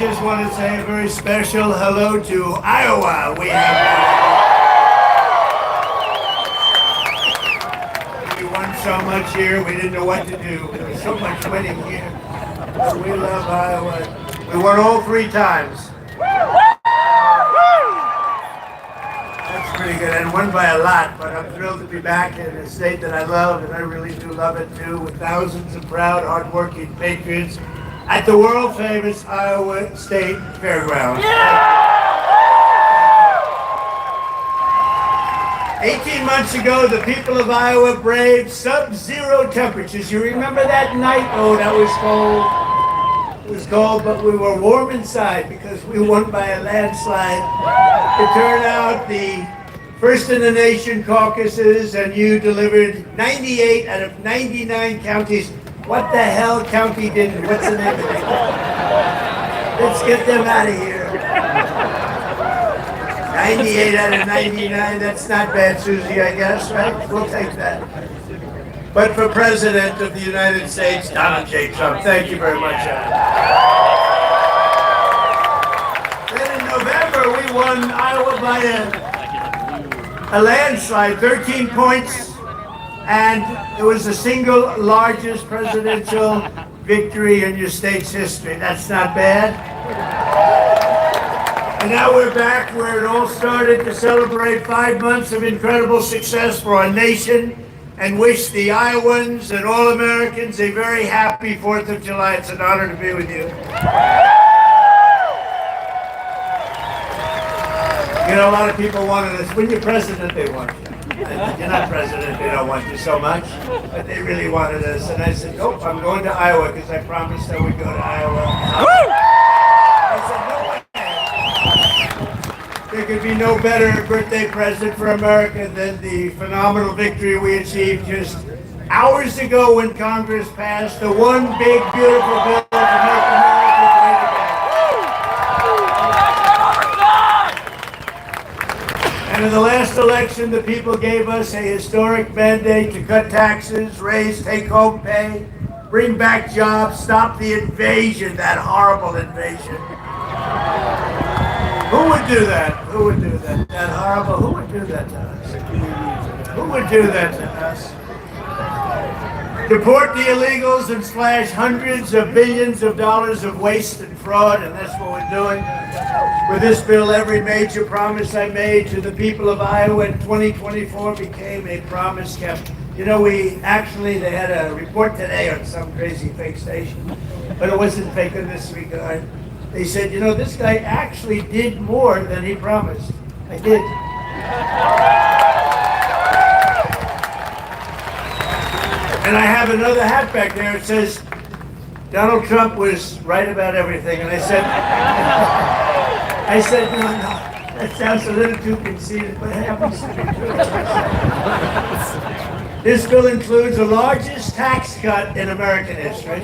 just want to say a very special hello to Iowa. We won so much here, we didn't know what to do. There was so much winning here. So we love Iowa. We won all 3 times. That's pretty good, and won by a lot, but I'm thrilled to be back in a state that I love, and I really do love it too, with thousands of proud, hardworking patriots at the world-famous Iowa State Fairgrounds. 18 months ago, the people of Iowa braved sub-zero temperatures. You remember that night? Oh, that was cold. It was cold, but we were warm inside because we won by a landslide. It turned out the first in the nation caucuses, and you delivered 98 out of 99 counties. What the hell county didn't? What's the name of it? Let's get them out of here. 98 out of 99, that's not bad, Susie, I guess, right? We'll take that. But for President of the United States, Donald J. Trump, thank you very much. Then in November, we won Iowa by a landslide, 13 points. And it was the single largest presidential victory in your state's history. That's not bad. And now we're back where it all started to celebrate 5 months of incredible success for our nation and wish the Iowans and all Americans a very happy 4th of July. It's an honor to be with you. You know, a lot of people wanted us. When you're president, they want you. You're not president, they don't want you so much, but they really wanted us. And I said, nope, I'm going to Iowa because I promised I would go to Iowa. I said, no way. There could be no better birthday present for America than the phenomenal victory we achieved just hours ago when Congress passed the one big, beautiful bill to make America. And in the last election, the people gave us a historic mandate to cut taxes, raise take-home pay, bring back jobs, stop the invasion, that horrible invasion. Who would do that? Who would do that? That horrible, who would do that to us? Who would do that to us? Deport the illegals and slash hundreds of billions of dollars of waste and fraud, and that's what we're doing. With this bill, every major promise I made to the people of Iowa in 2024 became a promise kept. You know, they had a report today on some crazy fake station, but it wasn't fake in this regard. They said, you know, this guy actually did more than he promised. I did. And I have another hat back there. It says, Donald Trump was right about everything. And I said, no, that sounds a little too conceited, but it happens to be true. This bill includes the largest tax cut in American history,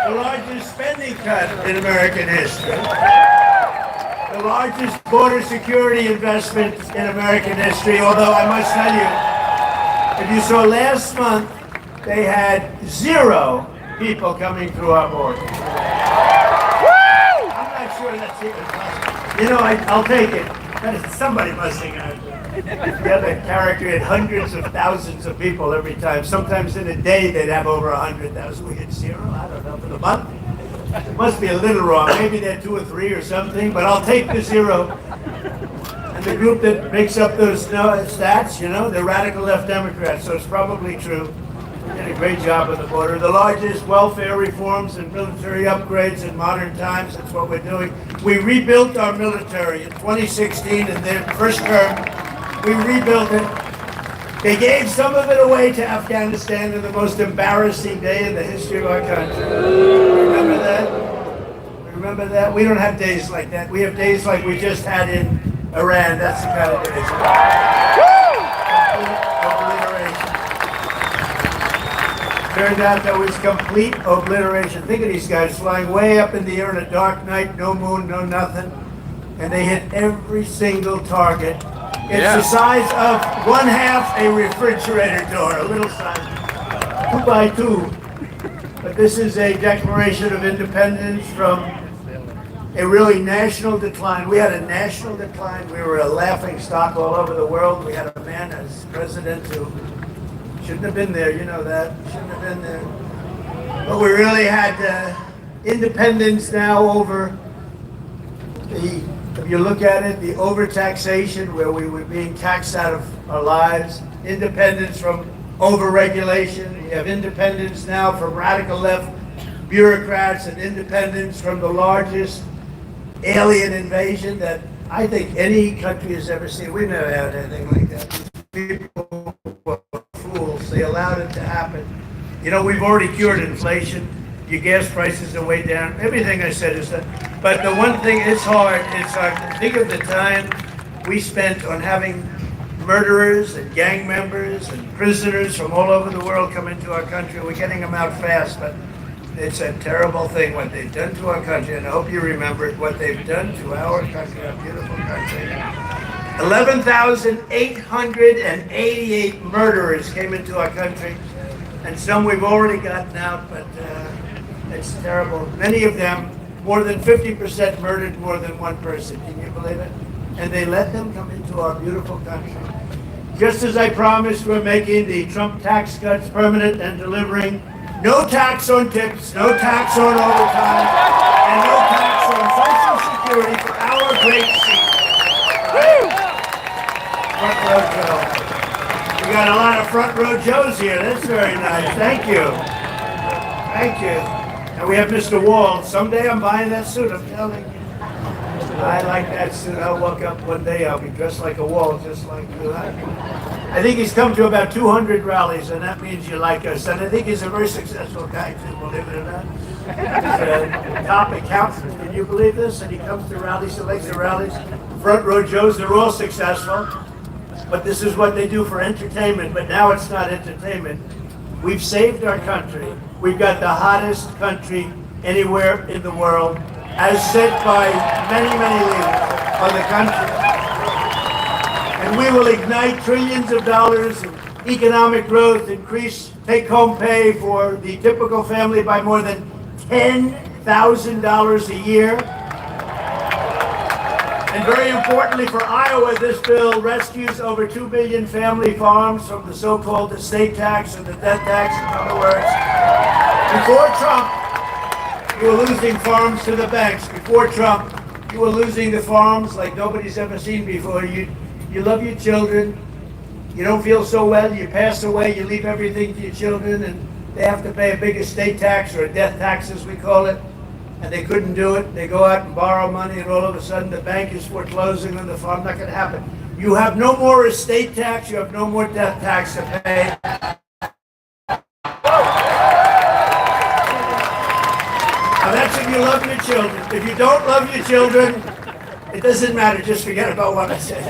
the largest spending cut in American history, the largest border security investment in American history, although I must tell you, if you saw last month, they had 0 people coming through our border. I'm not sure that's even possible. You know, I'll take it. Somebody must have got it. The other character had hundreds of thousands of people every time. Sometimes in a day, they'd have over 100,000. We had 0, I don't know, for the month. It must be a little wrong. Maybe they had 2 or 3 or something, but I'll take the 0. And the group that makes up those stats, you know, they're radical left Democrats, so it's probably true. We did a great job on the border. The largest welfare reforms and military upgrades in modern times, that's what we're doing. We rebuilt our military in 2016 in their first term. We rebuilt it. They gave some of it away to Afghanistan in the most embarrassing day in the history of our country. Remember that? Remember that? We don't have days like that. We have days like we just had in Iran. That's the kind of days. Turned out that was complete obliteration. Think of these guys flying way up in the air on a dark night, no moon, no nothing, and they hit every single target. It's the size of 1/2 a refrigerator door, a little size, 2 by 2. But this is a declaration of independence from a really national decline. We had a national decline. We were a laughing stock all over the world. We had a man as president who shouldn't have been there. You know that. Shouldn't have been there. But we really had independence now over if you look at it, the overtaxation where we were being taxed out of our lives, independence from overregulation. We have independence now from radical left bureaucrats and independence from the largest alien invasion that I think any country has ever seen. We've never had anything like that. People were fools. They allowed it to happen. You know, we've already cured inflation. Your gas prices are way down. Everything I said is that. But the one thing, it's hard. It's hard. Think of the time we spent on having murderers and gang members and prisoners from all over the world come into our country. We're getting them out fast, but it's a terrible thing what they've done to our country, and I hope you remember what they've done to our country, our beautiful country. 11,888 murderers came into our country, and some we've already gotten out, but it's terrible. Many of them, more than 50% murdered more than one person. Can you believe it? And they let them come into our beautiful country. Just as I promised, we're making the Trump tax cuts permanent and delivering no tax on tips, no tax on overtime, and no tax on Social Security for our great seat. Front row Joe. We got a lot of front row Joes here. That's very nice. Thank you. Thank you. And we have Mr. Wall. Someday I'm buying that suit, I'm telling you. I like that suit. I'll walk up one day, I'll be dressed like a Wall, just like you. I think he's come to about 200 rallies, and that means you like us. And I think he's a very successful guy, too, believe it or not. He's a top accountant. Can you believe this? And he comes to rallies, selects the rallies. Front row Joes, they're all successful. But this is what they do for entertainment. But now it's not entertainment. We've saved our country. We've got the hottest country anywhere in the world, as said by many, many leaders of the country. And we will ignite trillions of dollars in economic growth, increase take-home pay for the typical family by more than $10,000 a year. And very importantly for Iowa, this bill rescues over 2 billion family farms from the so-called estate tax and the death tax. In other words, before Trump, you were losing farms to the banks. Before Trump, you were losing the farms like nobody's ever seen before. You love your children. You don't feel so well. You pass away. You leave everything to your children, and they have to pay a big estate tax, or a death tax as we call it. And they couldn't do it. They go out and borrow money, and all of a sudden the bank is foreclosing on the farm. Not going to happen. You have no more estate tax. You have no more death tax to pay. Now that's if you love your children. If you don't love your children, it doesn't matter. Just forget about what I said.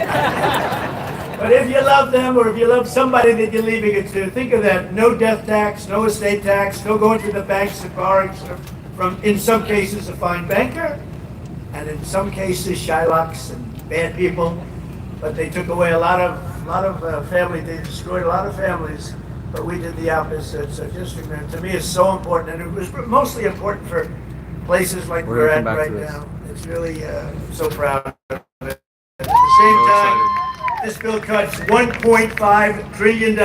But if you love them, or if you love somebody that you're leaving it to, think of that. No death tax, no estate tax, no going to the banks and borrowing from, in some cases, a fine banker, and in some cases, Shylocks and bad people. But they took away a lot of family. They destroyed a lot of families. But we did the opposite. So just remember, to me, it's so important, and it was mostly important for places like we're at right now. It's really so proud of it. At the same time, this bill cuts $1.5 trillion in